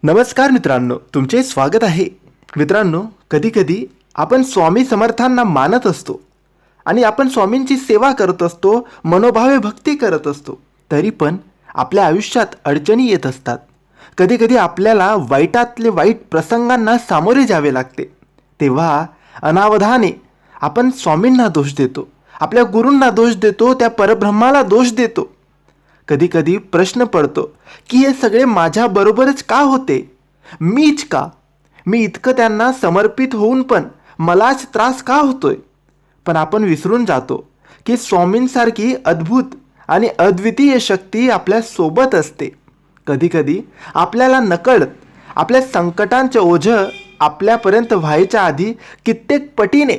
नमस्कार मित्रांनो, तुमचे स्वागत आहे. मित्रांनो, कधीकधी आपण स्वामी समर्थांना मानत असतो आणि आपण स्वामींची सेवा करत असतो, मनोभावे भक्ती करत असतो. तरी पण आपल्या आयुष्यात अडचणी येत असतात. कधीकधी आपल्याला वाईटातले वाईट प्रसंगांना सामोरे जावे लागते. तेव्हा अनावधाने आपण स्वामींना दोष देतो, आपल्या गुरूंना दोष देतो, त्या परब्रह्माला दोष देतो. कधीकधी प्रश्न पडतो की हे सगळे माझ्याबरोबरच का होते, मीच का, मी इतकं त्यांना समर्पित होऊन पण मलाच त्रास का होतोय. पण आपण विसरून जातो की स्वामींसारखी अद्भुत आणि अद्वितीय शक्ती आपल्या सोबत असते. कधीकधी आपल्याला नकळत आपल्या संकटांचे ओझं आपल्यापर्यंत व्हायच्या आधी कित्येक पटीने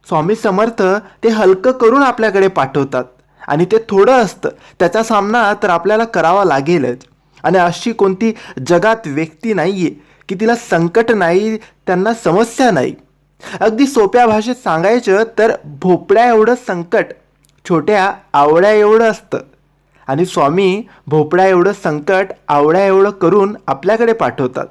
स्वामी समर्थ ते हलकं करून आपल्याकडे पाठवतात. आणि ते थोडं असतं, त्याचा सामना तर आपल्याला करावा लागेलच. आणि अशी कोणती जगात व्यक्ती नाही आहे की तिला संकट नाही, त्यांना समस्या नाही. अगदी सोप्या भाषेत सांगायचं तर भोपळ्या एवढं संकट छोट्या आवळ्या एवढं असतं. आणि स्वामी भोपळ्या एवढं संकट आवळ्या एवढं करून आपल्याकडे पाठवतात.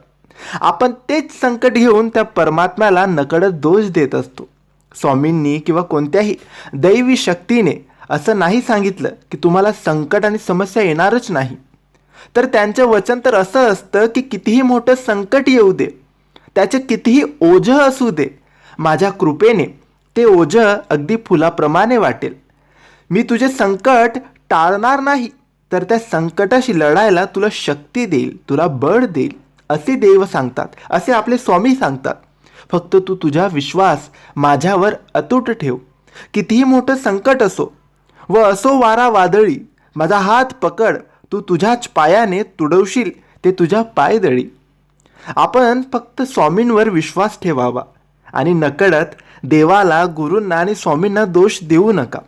आपण तेच संकट घेऊन त्या परमात्म्याला नकळत दोष देत असतो. स्वामींनी किंवा कोणत्याही दैवी शक्तीने असं नाही सांगितलं की तुम्हाला संकट आणि समस्या येणारच नाही. तर त्यांचं वचन तर असं असतं की कितीही मोठं संकट येऊ दे, त्याचे कितीही ओझं असू दे, माझ्या कृपेने ते ओझं अगदी फुलाप्रमाणे वाटेल. मी तुझे संकट टाळणार नाही, तर त्या संकटाशी लढायला तुला शक्ती देईल, तुला बळ देईल, असे देव सांगतात, असे आपले स्वामी सांगतात. फक्त तू तुझा विश्वास माझ्यावर अतूट ठेव. कितीही मोठं संकट असो व असो वारा वादळी, माझा हात पकड, तू तुझ्याच पायाने तुडवशील ते तुझ्या पायदळी. आपण फक्त स्वामींवर विश्वास ठेवावा आणि नकळत देवाला, गुरूंना आणि स्वामींना दोष देऊ नका.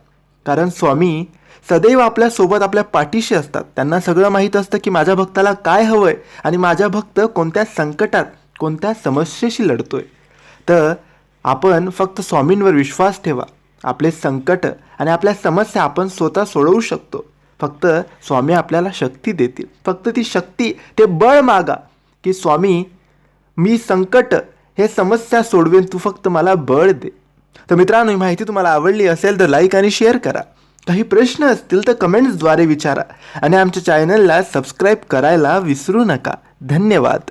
कारण स्वामी सदैव आपल्यासोबत, आपल्या पाठीशी असतात. त्यांना सगळं माहीत असतं की माझ्या भक्ताला काय हवंय आणि माझा भक्त कोणत्या संकटात, कोणत्या समस्येशी लढतोय. तर आपण फक्त स्वामींवर विश्वास ठेवा. आपले संकट आणि आपल्या समस्या आपण स्वतः सोडवू शकतो. फक्त स्वामी आपल्याला शक्ती देतील. फक्त ती शक्ती, ते बळ मागा की स्वामी, मी संकट, हे समस्या सोडवेन, तू फक्त मला बळ दे. तर मित्रांनो, ही माहिती तुम्हाला आवडली असेल तर लाईक आणि शेअर करा. काही प्रश्न असतील तर कमेंट्सद्वारे विचारा आणि आमच्या चॅनलला सबस्क्राईब करायला विसरू नका. धन्यवाद.